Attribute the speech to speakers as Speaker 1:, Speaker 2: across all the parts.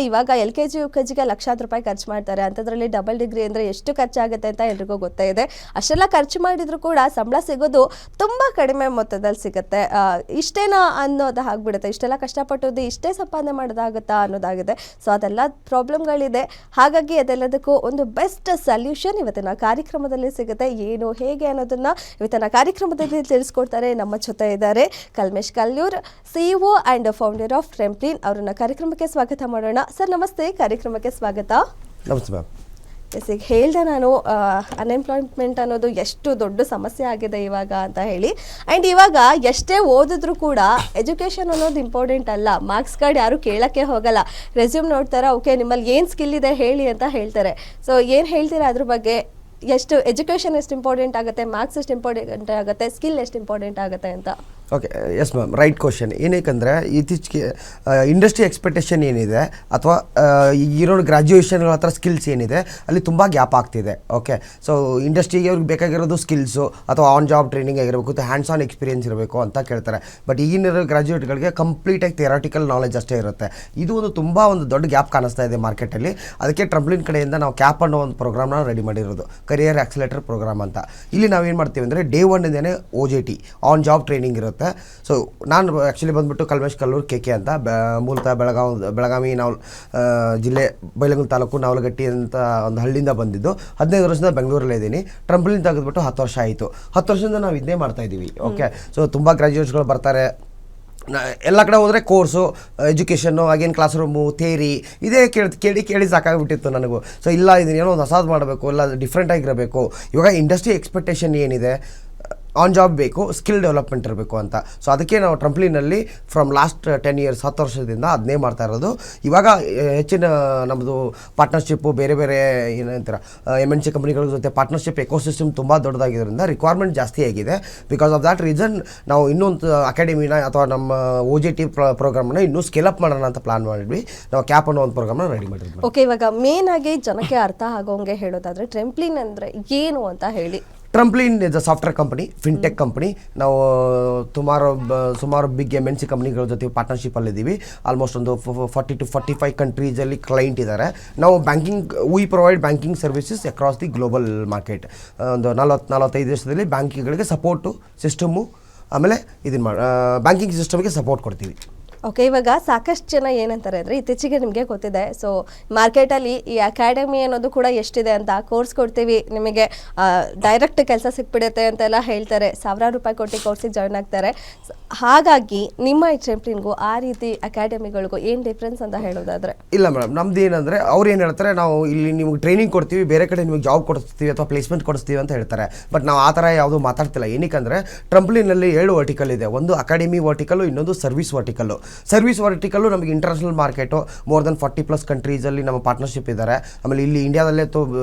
Speaker 1: ಇವಾಗ LKG UKGಗೆ ಲಕ್ಷಾಂತರ ರೂಪಾಯಿ ಖರ್ಚು ಮಾಡ್ತಾರೆ. ಅಂಥದ್ರಲ್ಲಿ ಡಬಲ್ ಡಿಗ್ರಿ ಅಂದರೆ ಎಷ್ಟು ಖರ್ಚಾಗುತ್ತೆ ಅಂತ ಎಲ್ರಿಗೂ ಗೊತ್ತೇ ಇದೆ. ಅಷ್ಟೆಲ್ಲ ಖರ್ಚು ಮಾಡಿದ್ರು ಕೂಡ ಸಂಬಳ ಸಿಗೋದು ತುಂಬ ಕಡಿಮೆ ಮೊತ್ತದಲ್ಲಿ ಸಿಗುತ್ತೆ. ಇಷ್ಟೇನಾ ಅನ್ನೋದು ಆಗ್ಬಿಡುತ್ತೆ. ಇಷ್ಟೆಲ್ಲ ಕಷ್ಟಪಟ್ಟೋದು ಇಷ್ಟೇ ಸಂಪಾದನೆ ಮಾಡೋದಾಗುತ್ತಾ ಅನ್ನೋದಾಗಿದೆ. ಸೊ ಅದೆಲ್ಲ ಪ್ರಾಬ್ಲಮ್ಗಳಿದೆ. ಹಾಗಾಗಿ ಅದೆಲ್ಲದಕ್ಕೂ ಒಂದು ಬೆಸ್ಟ್ ಸೊಲ್ಯೂಷನ್ ಇವತ್ತಿನ ಕಾರ್ಯಕ್ರಮದಲ್ಲಿ ಸಿಗುತ್ತೆ. ಏನು ಹೇಗೆ ಅನ್ನೋದನ್ನ ಇವತ್ತಿನ ಕಾರ್ಯಕ್ರಮದಲ್ಲಿ ತಿಳಿಸ್ಕೊಡ್ತಾರೆ. ನಮ್ಮ ಜೊತೆ ಇದ್ದಾರೆ Kalmesh Kallur, CEO and founder of Trampoline. ಅವರನ್ನ ಕಾರ್ಯಕ್ರಮಕ್ಕೆ ಸ್ವಾಗತ ಮಾಡೋಣ. ಸರ್ ನಮಸ್ತೆ, ಕಾರ್ಯಕ್ರಮಕ್ಕೆ ಸ್ವಾಗತ.
Speaker 2: ನಮಸ್ತೆ ಮ್ಯಾಮ್.
Speaker 1: ಈಗ ಹೇಳಿದೆ ನಾನು, ಅನ್ಎಂಪ್ಲಾಯ್ಮೆಂಟ್ ಅನ್ನೋದು ಎಷ್ಟು ದೊಡ್ಡ ಸಮಸ್ಯೆ ಆಗಿದೆ ಇವಾಗ ಅಂತ ಹೇಳಿ. ಆ್ಯಂಡ್ ಇವಾಗ ಎಷ್ಟೇ ಓದಿದ್ರು ಕೂಡ ಎಜುಕೇಷನ್ ಅನ್ನೋದು ಇಂಪಾರ್ಟೆಂಟ್ ಅಲ್ಲ. ಮಾರ್ಕ್ಸ್ ಕಾರ್ಡ್ ಯಾರು ಕೇಳೋಕ್ಕೆ ಹೋಗಲ್ಲ. ರೆಸ್ಯೂಮ್ ನೋಡ್ತಾರೆ, ಓಕೆ ನಿಮ್ಮಲ್ಲಿ ಏನು ಸ್ಕಿಲ್ ಇದೆ ಹೇಳಿ ಅಂತ ಹೇಳ್ತಾರೆ. ಸೊ ಏನು ಹೇಳ್ತೀರಾ ಅದ್ರ ಬಗ್ಗೆ? ಎಷ್ಟು ಎಜುಕೇಷನ್ ಎಷ್ಟು ಇಂಪಾರ್ಟೆಂಟ್ ಆಗುತ್ತೆ, ಮಾರ್ಕ್ಸ್ ಎಷ್ಟು ಇಂಪಾರ್ಟೆಂಟ್ ಆಗುತ್ತೆ, ಸ್ಕಿಲ್ ಎಷ್ಟು ಇಂಪಾರ್ಟೆಂಟ್ ಆಗುತ್ತೆ ಅಂತ?
Speaker 2: Okay, yes ma'am, right question. ಏನಕ್ಕೆ ಇತ್ತೀಚೆಗೆ ಇಂಡಸ್ಟ್ರಿ ಎಕ್ಸ್ಪೆಕ್ಟೇಷನ್ ಏನಿದೆ ಅಥವಾ ಈಗಿರೋ ಗ್ರ್ಯಾಜುಯೇಷನ್ಗಳ ಹತ್ರ ಸ್ಕಿಲ್ಸ್ ಏನಿದೆ ಅಲ್ಲಿ ತುಂಬ ಗ್ಯಾಪ್ ಆಗ್ತಿದೆ. ಓಕೆ, ಸೊ ಇಂಡಸ್ಟ್ರಿಗೆ ಅವ್ರಿಗೆ ಬೇಕಾಗಿರೋದು ಸ್ಕಿಲ್ಸು ಅಥವಾ ಆನ್ ಜಾಬ್ ಟ್ರೈನಿಂಗ್ ಆಗಿರಬೇಕು ಅಥವಾ ಹ್ಯಾಂಡ್ಸ್ ಆನ್ ಎಕ್ಸ್ಪೀರಿಯನ್ಸ್ ಇರಬೇಕು ಅಂತ ಕೇಳ್ತಾರೆ. ಬಟ್ ಈಗಿನ ಗ್ರ್ಯಾಜುಯೇಟ್ಗಳಿಗೆ ಕಂಪ್ಲೀಟಾಗಿ ಥಿಯರಾಟಿಕಲ್ ನಾಲೆಜ್ ಅಷ್ಟೇ ಇರುತ್ತೆ. ಇದು ತುಂಬ ದೊಡ್ಡ ಗ್ಯಾಪ್ ಕಾಣಿಸ್ತಾ ಇದೆ ಮಾರ್ಕೆಟಲ್ಲಿ. ಅದಕ್ಕೆ ಟ್ರಂಪ್ಲಿನ್ ಕಡೆಯಿಂದ ನಾವು ಕ್ಯಾಪ್ ಅನ್ನೋ ಒಂದು ಪ್ರೋಗ್ರಾಮ್ನ ರೆಡಿ ಮಾಡಿರೋದು, ಕರಿಯರ್ ಆಕ್ಸಿಲೇಟರ್ ಪ್ರೋಗ್ರಾಮ್ ಅಂತ. ಇಲ್ಲಿ ನಾವೇನು ಮಾಡ್ತೀವಿ ಅಂದರೆ ಡೇ ಒನ್ನಿಂದನೇ OJT ಆನ್ ಜಾಬ್ ಟ್ರೈನಿಂಗ್ ಇರುತ್ತೆ. ಸೊ ನಾನು ಆ್ಯಕ್ಚುಲಿ ಬಂದುಬಿಟ್ಟು ಕಲ್ಮೇಶ್ ಕಲ್ಲೂರ್ KK ಅಂತ, ಮೂಲತಃ ಬೆಳಗಾವಿ ಜಿಲ್ಲೆ ಬೈಲಹೊಂಗಲ ತಾಲೂಕು ನಾವಲಗಟ್ಟಿ ಅಂತ ಒಂದು ಹಳ್ಳಿಯಿಂದ ಬಂದಿದ್ದು. 15 ವರ್ಷದಿಂದ ಬೆಂಗಳೂರಲ್ಲೇ ಇದ್ದೀನಿ. ಟ್ರಂಪ್ಲಿನ್ ತೆಗೆದುಬಿಟ್ಟು 10 ವರ್ಷ ಆಯಿತು. 10 ವರ್ಷದಿಂದ ನಾವು ಇದನ್ನೇ ಮಾಡ್ತಾಯಿದ್ದೀವಿ. ಓಕೆ, ಸೊ ತುಂಬ ಗ್ರ್ಯಾಜುಯೇಟ್ಸ್ಗಳು ಬರ್ತಾರೆ. ಎಲ್ಲ ಕಡೆ ಹೋದರೆ ಕೋರ್ಸು, ಎಜುಕೇಷನ್ನು, ಆಗೇನು ಕ್ಲಾಸ್ ರೂಮು, ಥೇರಿ ಇದೇ ಕೇಳಿ ಸಾಕಾಗಿಬಿಟ್ಟಿತ್ತು ನನಗೂ. ಸೊ ಇಲ್ಲ, ಇದನ್ನೇನೋ ಒಂದು ಹೊಸದು ಮಾಡಬೇಕು, ಇಲ್ಲ ಡಿಫ್ರೆಂಟ್ ಆಗಿರಬೇಕು. ಇವಾಗ ಇಂಡಸ್ಟ್ರಿ ಎಕ್ಸ್ಪೆಕ್ಟೇಷನ್ ಏನಿದೆ, ಆನ್ ಜಾಬ್ ಬೇಕು, ಸ್ಕಿಲ್ ಡೆವಲಪ್ಮೆಂಟ್ ಇರಬೇಕು ಅಂತ. ಸೊ ಅದಕ್ಕೆ ನಾವು ಟ್ರಂಪ್ಲಿನಲ್ಲಿ ಫ್ರಮ್ ಲಾಸ್ಟ್ 10 ಇಯರ್ಸ್ 10 ವರ್ಷದಿಂದ ಅದನ್ನೇ ಮಾಡ್ತಾ ಇರೋದು. ಇವಾಗ ಹೆಚ್ಚಿನ ನಮ್ಮದು ಪಾರ್ಟ್ನರ್ಶಿಪ್ಪು ಬೇರೆ ಬೇರೆ ಏನಂತೀರ MNC ಕಂಪ್ನಿಗಳ ಜೊತೆ ಪಾರ್ಟ್ನರ್ಶಿಪ್ ಎಕೋಸಿಸ್ಟಮ್ ತುಂಬ ದೊಡ್ಡದಾಗಿರೋದ್ರಿಂದ ರಿಕ್ವೈರ್ಮೆಂಟ್ ಜಾಸ್ತಿ ಆಗಿದೆ. ಬಿಕಾಸ್ ಆಫ್ ದ್ಯಾಟ್ ರೀಸನ್ ನಾವು ಇನ್ನೊಂದು ಅಕಾಡೆಮಿನ ಅಥವಾ ನಮ್ಮ OJT ಪ್ರೋಗ್ರಾಮ್ನ ಇನ್ನೂ ಸ್ಕೇಲ್ ಅಪ್ ಮಾಡೋಣ ಅಂತ ಪ್ಲಾನ್ ಮಾಡಿದ್ವಿ. ನಾವು ಕ್ಯಾಪ್ ಅನ್ನೋ ಒಂದು ಪ್ರೋಗ್ರಾಮ್ನ ರೆಡಿ ಮಾಡಿದ್ವಿ.
Speaker 1: ಓಕೆ, ಇವಾಗ ಮೇನ್ ಆಗಿ ಜನಕ್ಕೆ ಅರ್ಥ ಆಗೋಂಗೆ ಹೇಳೋದಾದ್ರೆ ಟ್ರೆಂಪ್ಲಿನ್ ಅಂದರೆ ಏನು ಅಂತ ಹೇಳಿ.
Speaker 2: Trampoline is a software company, fintech company. ನಾವು ಸುಮಾರು ಬಿಗ್ MNC ಕಂಪ್ನಿಗಳ ಜೊತೆ ಪಾರ್ಟ್ನರ್ಶಿಪ್ಪಲ್ಲಿದ್ದೀವಿ. ಆಲ್ಮೋಸ್ಟ್ ಒಂದು 40 to 45 ಕಂಟ್ರೀಸಲ್ಲಿ ಕ್ಲೈಂಟ್ ಇದ್ದಾರೆ. ನಾವು we provide banking services across the global market. ಒಂದು 45 ದೇಶದಲ್ಲಿ ಬ್ಯಾಂಕಿಂಗ್ಗಳಿಗೆ ಸಪೋರ್ಟು ಸಿಸ್ಟಮು, ಆಮೇಲೆ ಇದನ್ನು ಬ್ಯಾಂಕಿಂಗ್ ಸಿಸ್ಟಮ್ಗೆ ಸಪೋರ್ಟ್ ಕೊಡ್ತೀವಿ.
Speaker 1: ಓಕೆ, ಇವಾಗ ಸಾಕಷ್ಟು ಜನ ಏನಂತಾರೆ ಅಂದರೆ ಇತ್ತೀಚೆಗೆ ನಿಮಗೆ ಗೊತ್ತಿದೆ, ಸೊ ಮಾರ್ಕೆಟಲ್ಲಿ ಈ ಅಕಾಡೆಮಿ ಅನ್ನೋದು ಕೂಡ ಎಷ್ಟಿದೆ ಅಂತ. ಕೋರ್ಸ್ ಕೊಡ್ತೀವಿ, ನಿಮಗೆ ಡೈರೆಕ್ಟ್ ಕೆಲಸ ಸಿಕ್ಬಿಡುತ್ತೆ ಅಂತೆಲ್ಲ ಹೇಳ್ತಾರೆ. ಸಾವಿರಾರು ರೂಪಾಯಿ ಕೊಟ್ಟು ಕೋರ್ಸಿಗೆ ಜಾಯ್ನ್ ಆಗ್ತಾರೆ. ಹಾಗಾಗಿ ನಿಮ್ಮ ಈ ಟ್ರೆಂಪ್ಲಿನ್ಗೂ ಆ ರೀತಿ ಅಕಾಡೆಮಿಗಳಿಗೂ ಏನು ಡಿಫ್ರೆನ್ಸ್ ಅಂತ ಹೇಳೋದಾದರೆ? ಇಲ್ಲ
Speaker 2: ಮೇಡಮ್, ನಮ್ದು ಏನಂದರೆ ಅವ್ರು ಏನು ಹೇಳ್ತಾರೆ, ನಾವು ಇಲ್ಲಿ ನಿಮ್ಗೆ ಟ್ರೈನಿಂಗ್ ಕೊಡ್ತೀವಿ, ಬೇರೆ ಕಡೆ ನಿಮಗೆ ಜಾಬ್ ಕೊಡಿಸ್ತೀವಿ ಅಥವಾ ಪ್ಲೇಸ್ಮೆಂಟ್ ಕೊಡಿಸ್ತೀವಿ ಅಂತ ಹೇಳ್ತಾರೆ. ಬಟ್ ನಾವು ಆ ಥರ ಯಾವುದೂ ಮಾತಾಡ್ತಿಲ್ಲ. ಏನಕ್ಕೆ ಟ್ರಂಪ್ಲಿನಲ್ಲಿ 7 ವರ್ಟಿಕಲ್ ಇದೆ. ಒಂದು ಅಕಾಡೆಮಿ ವರ್ಟಿಕಲ್ಲು, ಇನ್ನೊಂದು ಸರ್ವಿಸ್ ವರ್ಟಿಕಲ್ಲು. ಸರ್ವಿಸ್ ವರ್ಟಿಕಲ್ಲು ನಮಗೆ ಇಂಟರ್ನ್ಯಾಷನಲ್ ಮಾರ್ಕೆಟು ಮೋರ್ ದೆನ್ 40+ ಕಂಟ್ರೀಸಲ್ಲಿ ನಮ್ಮ ಪಾರ್ಟ್ನರ್ಶಿಪ್ ಇದ್ದಾರೆ. ಆಮೇಲೆ ಇಲ್ಲಿ ಇಂಡಿಯಾದಲ್ಲೇ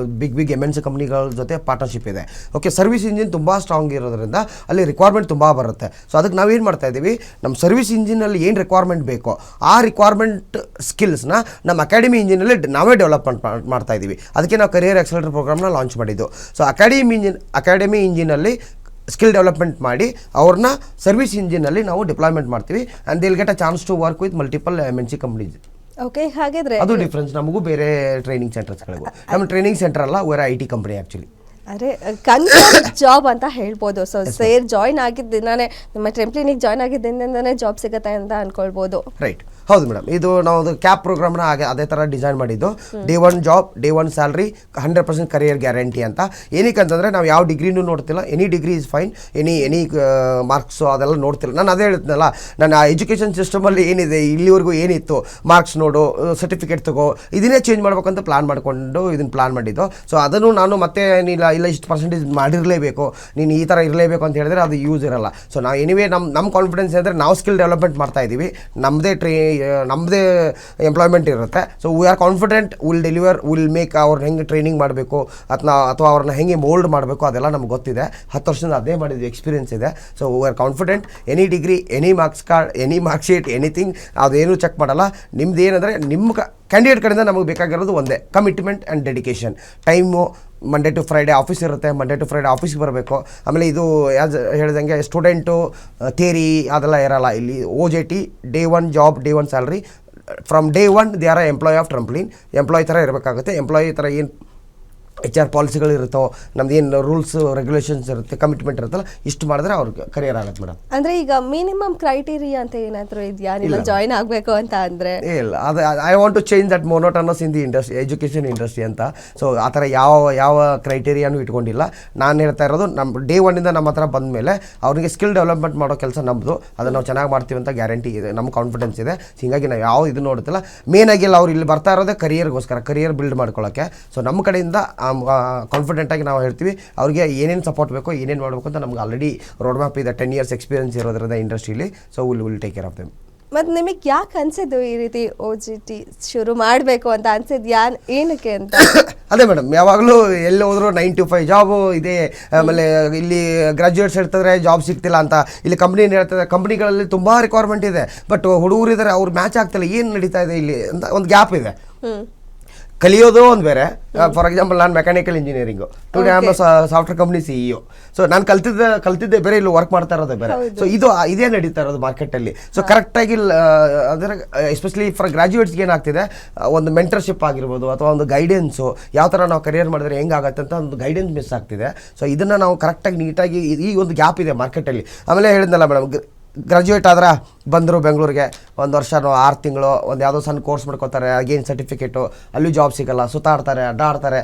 Speaker 2: ಬಿಗ್ MNC ಕಂಪ್ನಿಗಳ ಜೊತೆ ಪಾರ್ಟ್ನರ್ಶಿಪ್ ಇದೆ. ಓಕೆ, ಸರ್ವಿಸ್ ಇಂಜಿನ್ ತುಂಬ ಸ್ಟ್ರಾಂಗ್ ಇರೋದ್ರಿಂದ ಅಲ್ಲಿ ರಿಕ್ವೈರ್ಮೆಂಟ್ ತುಂಬ ಬರುತ್ತೆ. ಸೊ ಅದಕ್ಕೆ ನಾವೇನು ಮಾಡ್ತಾ ಇದ್ದೀವಿ, ನಮ್ಮ ಸರ್ವಿಸ್ ಇಂಜಿನಲ್ಲಿ ಏನು ರಿಕ್ವೈರ್ಮೆಂಟ್ ಬೇಕೋ ಆ ರಿಕ್ವೈರ್ಮೆಂಟ್ ಸ್ಕಿಲ್ಸ್ನ ನಮ್ಮ ಅಕಾಡೆಮಿ ಇಂಜಿನಲ್ಲಿ ನಾವೇ ಡೆವಲಪ್ಮೆಂಟ್ ಮಾಡ್ತಾ ಇದ್ದೀವಿ. ಅದಕ್ಕೆ ನಾವು ಕರಿಯರ್ ಆಕ್ಸಿಲೇಟರ್ ಪ್ರೋಗ್ರಾಮ್ನ ಲಾಂಚ್ ಮಾಡಿದ್ದು. ಸೊ ಅಕಾಡೆಮಿ ಇಂಜಿನಲ್ಲಿ ಸ್ಕಿಲ್ ಡೆವಲಪ್ಮೆಂಟ್ ಮಾಡಿ ಅವ್ರನ್ನ ಸರ್ವಿಸ್ ಇಂಜಿನಲ್ಲಿ ನಾವು ಡಿಪ್ಲಾಯ್ಮೆಂಟ್ ಮಾಡ್ತೀವಿ. And they will get a chance to work with multiple MNC companies.
Speaker 1: Okay, ಹಾಗಿದ್ರೆ
Speaker 2: ಅದು ಡಿಫ್ರೆನ್ಸ್ ನಮಗೂ ಬೇರೆ ಟ್ರೈನಿಂಗ್ ಸೆಂಟರ್ಸ್ಗಳಿಗೂ. ನಮ್ಮ ಟ್ರೈನಿಂಗ್ ಸೆಂಟರ್ ಅಲ್ಲ, we're IT ಕಂಪನಿ ಆ್ಯಕ್ಚುಲಿ.
Speaker 1: ಅರೆ, ಕನ್ಫರ್ಮ್ ಜಾಬ್ ಅಂತ ಹೇಳ್ಬೋದು. ಸೊ ಜಾಯ್ನ್ ಆಗಿದ್ದಿನಾನೇ ನಿಮ್ಮ ಟ್ರೆಂಪ್ಲಿನಿಗೆ ಜಾಯ್ನ್ ಆಗಿದ್ದಿಂದನೇ ಜಾಬ್ ಸಿಗುತ್ತೆ ಅಂತ ಅನ್ಕೊಳ್ಬೋದು.
Speaker 2: ರೈಟ್, ಹೌದು ಮೇಡಮ್. ಇದು ನಾವು ಕ್ಯಾಪ್ ಪ್ರೋಗ್ರಾಮ್ನ ಅದೇ ಥರ ಡಿಸೈನ್ ಮಾಡಿದ್ದು. Day 1 job, day 1 salary, 100% career guarantee ಅಂತ. ಏನಕ್ಕೆ ಅಂತಂದರೆ ನಾವು ಯಾವ ಡಿಗ್ರಿನೂ ನೋಡ್ತಿಲ್ಲ. Any degree is fine, any marks ಅದೆಲ್ಲ ನೋಡ್ತಿಲ್ಲ. ನಾನು ಅದೇ ಹೇಳ್ತೀನಲ್ಲ, ನನ್ನ ಎಜುಕೇಷನ್ ಸಿಸ್ಟಮಲ್ಲಿ ಏನಿದೆ, ಇಲ್ಲಿವರೆಗೂ ಏನಿತ್ತು, ಮಾರ್ಕ್ಸ್ ನೋಡು, ಸರ್ಟಿಫಿಕೇಟ್ ತಗೋ, ಇದನ್ನೇ ಚೇಂಜ್ ಮಾಡ್ಬೇಕಂತ ಪ್ಲಾನ್ ಮಾಡಿಕೊಂಡು ಇದನ್ನು ಪ್ಲಾನ್ ಮಾಡಿದ್ದು. ಸೊ ಅದನ್ನು ನಾನು ಮತ್ತೆ ಇಲ್ಲ ಇಷ್ಟು ಪರ್ಸೆಂಟೇಜ್ ಮಾಡಿರಲೇಬೇಕು, ನೀನು ಈ ಥರ ಇರಲೇಬೇಕು ಅಂತ ಹೇಳಿದ್ರೆ ಅದು ಯೂಸ್ ಇರಲ್ಲ. ಸೊ ನಾವು ಎನಿವೇ ನಮ್ಮ ಕಾನ್ಫಿಡೆನ್ಸ್ ಅಂದರೆ ನಾವು ಸ್ಕಿಲ್ ಡೆವಲಪ್ಮೆಂಟ್ ಮಾಡ್ತಾ ಇದ್ದೀವಿ. ನಮ್ಮದೇ ಎಂಪ್ಲಾಯ್ಮೆಂಟ್ ಇರುತ್ತೆ. So we are confident, will deliver, will make. ಅವ್ರನ್ನ ಹೆಂಗೆ ಟ್ರೈನಿಂಗ್ ಮಾಡಬೇಕು ಅಥವಾ ಅವ್ರನ್ನ ಹೆಂಗೆ ಮೋಲ್ಡ್ ಮಾಡಬೇಕು ಅದೆಲ್ಲ ನಮ್ಗೆ ಗೊತ್ತಿದೆ. 10 ವರ್ಷದಿಂದ ಅದೇ ಮಾಡಿದ್ವಿ, ಎಕ್ಸ್ಪೀರಿಯನ್ಸ್ ಇದೆ. So we are confident. Any degree, any marks card, any mark sheet, anything ಅದೇನೂ ಚೆಕ್ ಮಾಡಲ್ಲ. ನಿಮ್ದು ಏನಂದರೆ ನಿಮ್ಮ ಕ್ಯಾಂಡಿಡೇಟ್ ಕಡೆಯಿಂದ ನಮಗೆ ಬೇಕಾಗಿರೋದು ಒಂದೇ, commitment and dedication. Time Monday to Friday office ಇರುತ್ತೆ, ಮಂಡೇ ಟು ಫ್ರೈಡೇ ಆಫೀಸ್ಗೆ ಬರಬೇಕು. ಆಮೇಲೆ ಇದು ಯಾಸ್ ಹೇಳಿದಂಗೆ ಸ್ಟೂಡೆಂಟು ಥಿಯರಿ ಅದೆಲ್ಲ ಇರಲ್ಲ. ಇಲ್ಲಿ OJT, day 1 job, day 1 salary, from day one they are employee of Trampoline. Employee ಥರ ಇರಬೇಕಾಗುತ್ತೆ. ಎಂಪ್ಲಾಯ್ ಥರ ಏನು HR ಪಾಲಿಸಿಗಳು ಇರುತ್ತೋ, ನಮ್ದು ಏನು ರೂಲ್ಸ್ ರೆಗ್ಯುಲೇಷನ್ಸ್ ಇರುತ್ತೆ, ಕಮಿಟ್ಮೆಂಟ್ ಇರುತ್ತಲ್ಲ, ಇಷ್ಟು ಮಾಡಿದ್ರೆ ಅವ್ರಿಗೆ ಕರಿಯರ್ ಆಗುತ್ತೆ ಮೇಡಮ್.
Speaker 1: ಅಂದ್ರೆ ಈಗ ಮಿನಿಮಮ್ ಕ್ರೈಟೀರಿಯಾ ಅಂತ ಏನಾದರೂ ಇದೆಯಾ ನೀವು ಜಾಯಿನ್ ಆಗಬೇಕು ಅಂತ ಅಂದರೆ?
Speaker 2: ಇಲ್ಲ, ಅದು I want to change that monotonous in the industry, education industry ಅಂತ. ಸೊ ಆ ಥರ ಯಾವ ಕ್ರೈಟೀರಿಯಾನು ಇಟ್ಕೊಂಡಿಲ್ಲ. ನಾನು ಹೇಳ್ತಾ ಇರೋದು ನಮ್ಮ ಡೇ ಒನ್ನಿಂದ ನಮ್ಮ ಹತ್ರ ಬಂದ ಮೇಲೆ ಅವ್ರಿಗೆ ಸ್ಕಿಲ್ ಡೆವಲಪ್ಮೆಂಟ್ ಮಾಡೋ ಕೆಲಸ ನಮ್ಮದು. ಅದನ್ನು ನಾವು ಚೆನ್ನಾಗಿ ಮಾಡ್ತೀವಿ ಅಂತ ಗ್ಯಾರಂಟಿ ಇದೆ, ನಮ್ಮ ಕಾನ್ಫಿಡೆನ್ಸ್ ಇದೆ. ಹೀಗಾಗಿ ನಾವು ಯಾವ ಇದು ನೋಡುತ್ತಿಲ್ಲ. ಮೇನಾಗಿಲ್ಲ, ಅವ್ರು ಇಲ್ಲಿ ಬರ್ತಾ ಇರೋದೇ ಕರಿಯರ್ಗೋಸ್ಕರ, ಕರಿಯರ್ ಬಿಲ್ಡ್ ಮಾಡ್ಕೊಳ್ಳೋಕ್ಕೆ. ಸೊ ನಮ್ಮ ಕಡೆಯಿಂದ ಕಾನ್ಫಿಡೆಂಟಾಗಿ ನಾವು ಹೇಳ್ತೀವಿ ಅವ್ರಿಗೆ ಏನೇನು ಸಪೋರ್ಟ್ ಬೇಕೋ, ಏನೇನು ಮಾಡಬೇಕು ಅಂತ ನಮ್ಗೆ ಆಲ್ರೆಡಿ ರೋಡ್ ಮ್ಯಾಪ್ ಇದೆ. 10 years ಎಕ್ಸ್ಪೀರಿಯನ್ಸ್ ಇರೋದ್ರಿಂದ ಇಂಡಸ್ಟ್ರಿಲಿ. So will take care of them.
Speaker 1: ಮತ್ತು ನಿಮಗೆ ಯಾಕೆ ಅನ್ಸಿದ್ದು ಈ ರೀತಿ OJT ಶುರು ಮಾಡಬೇಕು ಅಂತ ಅನ್ಸಿದ್ದು? ಏನಕ್ಕೆ ಅಂತ?
Speaker 2: ಅದೇ ಮೇಡಮ್, ಯಾವಾಗಲೂ ಎಲ್ಲಿ ಹೋದ್ರು 9 to 5 ಜಾಬು ಇದೆ. ಆಮೇಲೆ ಇಲ್ಲಿ ಗ್ರಾಜ್ಯುಯೇಟ್ಸ್ ಹೇಳ್ತಿದ್ರೆ ಜಾಬ್ ಸಿಗ್ತಿಲ್ಲ ಅಂತ. ಇಲ್ಲಿ ಕಂಪ್ನಿ ಹೇಳ್ತಾರೆ, ಕಂಪ್ನಿಗಳಲ್ಲಿ ತುಂಬ ರಿಕ್ವೈರ್ಮೆಂಟ್ ಇದೆ, ಬಟ್ ಹುಡುಗರಿದ್ದಾರೆ, ಅವ್ರು ಮ್ಯಾಚ್ ಆಗ್ತಿಲ್ಲ. ಏನು ನಡೀತಾ ಇದೆ ಇಲ್ಲಿ ಅಂತ ಒಂದು ಗ್ಯಾಪ್ ಇದೆ. ಕಲಿಯೋದು ಒಂದು ಬೇರೆ. ಫಾರ್ ಎಕ್ಸಾಂಪಲ್, ನಾನು mechanical engineering, today I am software company CEO. So ನಾನು ಕಲ್ತಿದ್ದೆ ಬೇರೆ, ಇಲ್ಲಿ ವರ್ಕ್ ಮಾಡ್ತಾ ಇರೋದೇ ಬೇರೆ. ಸೊ ಇದೇ ನಡೀತಾ ಇರೋದು ಮಾರ್ಕೆಟಲ್ಲಿ. ಸೊ ಕರೆಕ್ಟಾಗಿ ಅದರ ಎಸ್ಪೆಷಲಿ ಫಾರ್ ಗ್ರಾಜ್ಯುಯೇಟ್ಸ್ಗೆ ಏನಾಗ್ತಿದೆ, ಒಂದು ಮೆಂಟರ್ಶಿಪ್ ಆಗಿರ್ಬೋದು ಅಥವಾ ಒಂದು ಗೈಡೆನ್ಸು, ಯಾವ ಥರ ನಾವು ಕರಿಯರ್ ಮಾಡಿದ್ರೆ ಹೆಂಗಾಗತ್ತೆ ಅಂತ ಒಂದು ಗೈಡೆನ್ಸ್ ಮಿಸ್ ಆಗ್ತಿದೆ. ಸೊ ಇದನ್ನು ನಾವು ಕರೆಕ್ಟಾಗಿ ನೀಟಾಗಿ, ಈ ಒಂದು ಗ್ಯಾಪ್ ಇದೆ ಮಾರ್ಕೆಟಲ್ಲಿ. ಆಮೇಲೆ ಹೇಳಿದ್ನಲ್ಲ ಮೇಡಮ್, ಗ್ರಾಜ್ಯುಯೇಟ್ ಆದ್ರೆ ಬಂದರು ಬೆಂಗಳೂರಿಗೆ, 1 ವರ್ಷನೋ 6 ತಿಂಗಳು ಒಂದು ಯಾವುದೋ ಸಣ್ಣ ಕೋರ್ಸ್ ಮಾಡ್ಕೋತಾರೆ, ಅಗೇನ್ ಸರ್ಟಿಫಿಕೇಟು, ಅಲ್ಲೂ ಜಾಬ್ ಸಿಗಲ್ಲ, ಸುತ್ತಾಡ್ತಾರೆ, ಅಡ್ಡಾಡ್ತಾರೆ.